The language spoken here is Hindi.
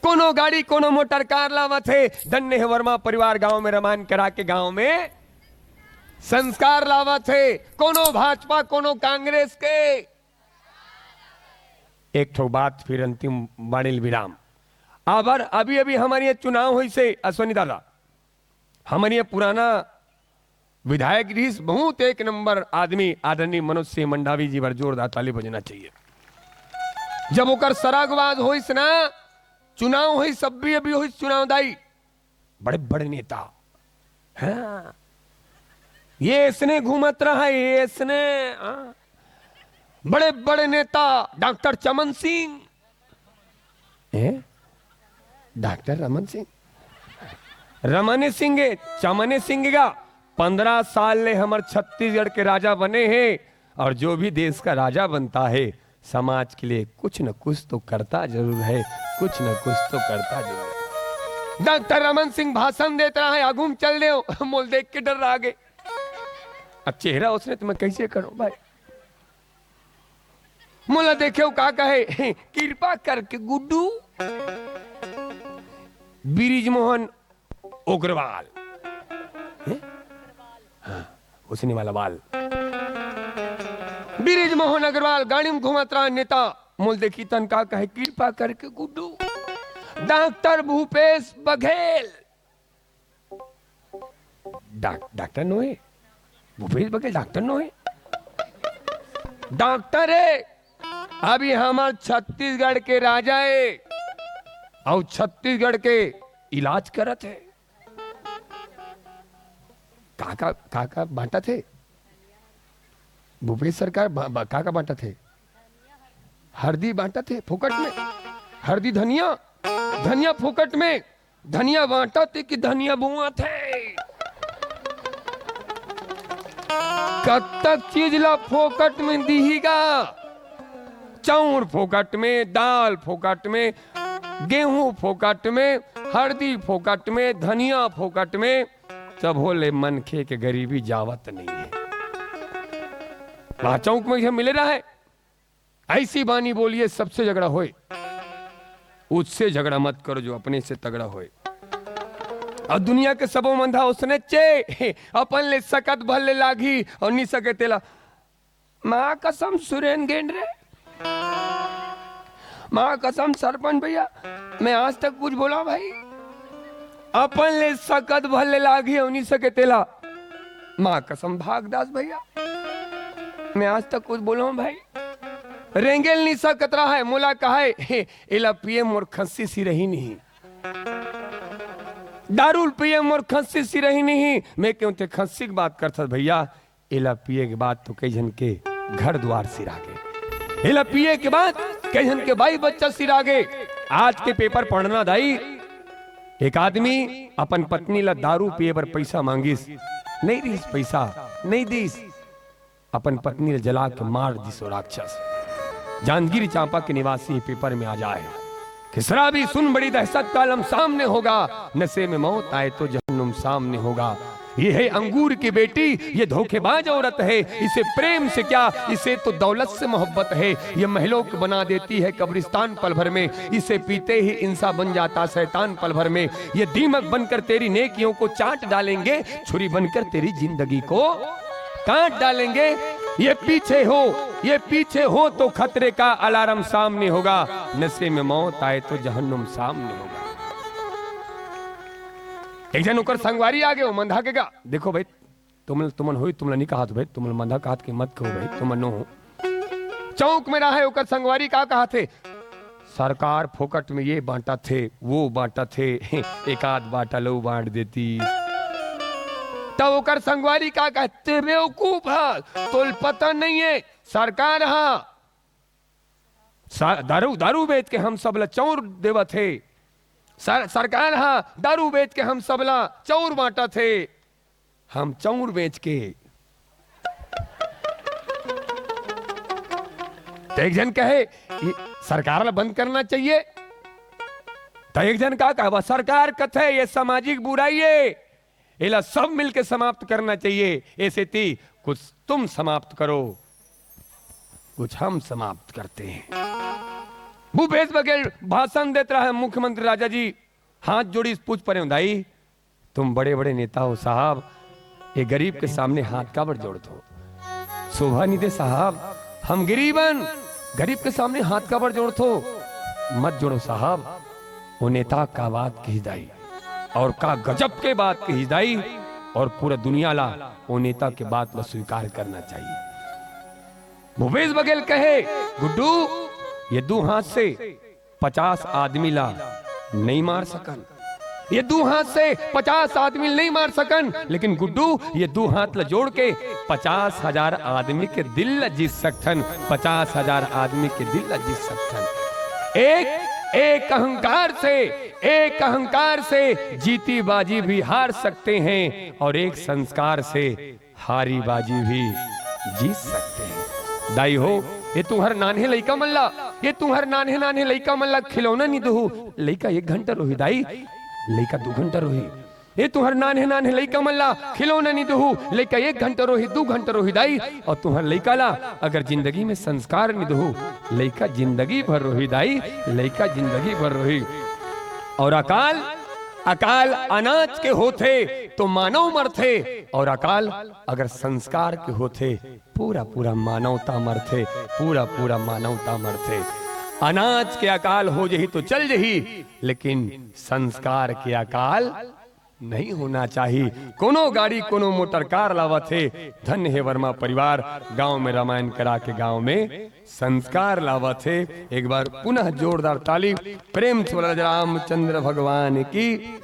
कोनो गाड़ी कोनो मोटर कार लावत है। धन्य है वर्मा परिवार गांव में रमान करा के गांव में संस्कार लावत है। कोनो भाजपा कोनो कांग्रेस के। एक ठो बात फिर अंतिम बाणिल विराम। आबर अभी अभी हमारे चुनाव हुई से अश्वनी दादा, हमारे पुराना विधायक रीस बहुत एक नंबर आदमी आदरणीय मनोज सिंह मंडावी जी पर जोरदार ताली बजना चाहिए। जब ओकर सरागवाज हुई ना, चुनाव हुई सब भी अभी हुई चुनाव दाई, बड़े बड़े नेता हाँ। ये इसने घूमत रहा है, ये इसने बड़े बड़े नेता डॉक्टर चमन सिंह, डॉक्टर रमन सिंह, रमन सिंह चमन सिंह का 15 साल ले हमारे छत्तीसगढ़ के राजा बने हैं। और जो भी देश का राजा बनता है समाज के लिए कुछ न कुछ तो करता जरूर है, कुछ न कुछ तो करता जरूर है। डॉक्टर रमन सिंह भाषण देता है, आगूम चल रहे मोल देख के डर आगे। अब चेहरा उसने तो मैं कैसे करूं भाई। मोला देखे का कहे कृपा करके गुड्डू बिरिजमोहन उग्रवाल, हाँ, उसने वाला बाल बिरिजमोहन अग्रवाल गाड़ी में घुमत रहा नेता। मोल देखी तन का कहे कृपा करके गुड्डू डॉक्टर भूपेश बघेल, डॉक्टर नो है भूपेश बघेल, डॉक्टर नो है, डॉक्टर है। अभी हमार छत्तीसगढ़ के राजा है और छत्तीसगढ़ के इलाज करत है। काका बांटा थे भूपेश सरकार, काका बांटा थे, हरदी बांटा थे फोकट में, हरदी धनिया, धनिया फोकट में, धनिया बांटा थे कि धनिया बुआ थे। कब तक चीज ला फोकट में दीहीगा, चाउर फोकट में, दाल फोकट में, गेहूं फोकट में, हरदी फोकट में, धनिया फोकट में, सब होले मनखे के गरीबी जावत नहीं है। वहां चौक में मिले रहा है। ऐसी बानी बोलिए सबसे झगड़ा होए, उससे झगड़ा मत करो जो अपने से तगड़ा होए। और दुनिया के सबो मंधा उसने चे अपन ले सकत भले लागी और नहीं सके तेला मां कसम सुरेन गेंड रे, मां कसम सरपंच भैया मैं आज तक कुछ बोला भाई, अपन ले सकत भले लागी और नहीं सके तेला मां कसम भागदास भैया मैं आज तक कुछ बोला हूं भाई। रेंगेल नहीं सकत रहा है मोला कहा है एला पीएम और खस्सी सी रही नहीं, दारूल पीएम और खस्सी सी रही नहीं। मैं क्यों थे खस्सी की बात करता भैया, एला पिए के बाद तो कई जन के घर द्वार सिरागे, एला पिए के बाद कई जन के भाई बच्चा सिरागे। आज के पेपर पढ़ना दाई, एक आदमी अपन पत्नी ला दारू पिए पर पैसा मांगिस, नहीं दीस पैसा नहीं दीस, अपन पत्नी ला जला के मार दिस राक्षस। जांजगीर चांपा के निवासी पेपर में आ जाए कि शराबी सुन बड़ी दहशत का आलम सामने होगा, नशे में मौत आए तो जहन्नुम सामने होगा। ये है अंगूर की बेटी, ये धोखेबाज औरत है, इसे प्रेम से क्या इसे तो दौलत से मोहब्बत है। ये महलों को बना देती है कब्रिस्तान पल भर में, इसे पीते ही इंसान बन जाता शैतान पल भर में। ये दीमक बनकर तेरी नेकियों को चाट डालेंगे, छुरी बनकर तेरी जिंदगी को काट डालेंगे। ये पीछे हो तो खतरे का अलार्म सामने होगा, नशे में मौत आए तो जहन्नुम सामने होगा। एक जन उकर संगवारी आ गए मंधा के का, देखो भाई तुमन हुई तुमने नहीं कहा तो भाई तुमने मंधा कहा कि मत कहो भाई तुम नो हो। चौक में रहा है उकर संगवारी का कहा थे सरकार फोकट में ये बांटा थे वो बांटा थे, एक आध बांटा लो बांट देती। तब उकर संगवारी का कहते बेवकूफ है, तो पता नहीं है सरकार दारू बेच के हम सब ला चौर देवा थे, सरकार दारू बेच के हम सब ला चौर बांटा थे, हम चौर बेच के। तो एक जन कहे सरकार ला बंद करना चाहिए, तो एक जन का कहा सरकार कथे ये सामाजिक बुराई है, इला सब मिलके समाप्त करना चाहिए। ऐसे थी कुछ तुम समाप्त करो कुछ हम समाप्त करते हैं। भूपेश बघेल भाषण देता है, मुख्यमंत्री राजा जी हाथ जोड़ी पूछ परे दाई तुम बड़े बड़े नेता हो साहब, ये गरीब के सामने हाथ का बड़ जोड़ दो, शोभा नहीं दे साहब, हम गरीबन गरीब के सामने हाथ का बड़ जोड़ दो, मत जोड़ो साहब। वो नेता का बात कही दाई और का गजब के बात कही दाई और पूरा दुनिया ला वो नेता के बात ला स्वीकार करना चाहिए। भूपेश बघेल कहे गुड्डू ये 2 हाथ से 50 आदमी ला नहीं मार सकन, ये 2 हाथ से 50 आदमी नहीं मार सकन, लेकिन गुड्डू ये 2 हाथ ला जोड़ के 50,000 आदमी के दिल ला जीत सकथन, 50,000 आदमी के दिल ला जीत सकथन। एक अहंकार से जीती बाजी भी हार सकते हैं और एक संस्कार से हारी बाजी भी जीत सकते हैं। दाई हो ये तुहर नान्हे लइका मल्ला, ये तुहर नान्हे लइका मल्ला खिलौना नहीं दहू, लइका 1 घंटा रोही दाई, लइका 2 घंटा रोही, ये तुहर नान्हे लइका मल्ला खिलौना नहीं दहू, लइका 1 घंटा रोही 2 घंटा रोही दाई, और तुहर लइका ला अगर जिंदगी में संस्कार नहीं दहू, लइका जिंदगी भर रोही दाई, लइका जिंदगी भर रोही। और अकाल अनाज के होते तो मानव मरथे, और अकाल अगर संस्कार के होते पूरा मानवता मरथे, पूरा मानवता मरथे। अनाज के अकाल हो जही तो चल जही, लेकिन संस्कार के अकाल नहीं होना चाहिए। कोनो गाड़ी कोनो मोटर कार लावत है, धन्य है वर्मा परिवार, गांव में रामायण करा के गांव में संस्कार लावत है। एक बार पुनः जोरदार ताली प्रेम से बोला रामचंद्र भगवान की।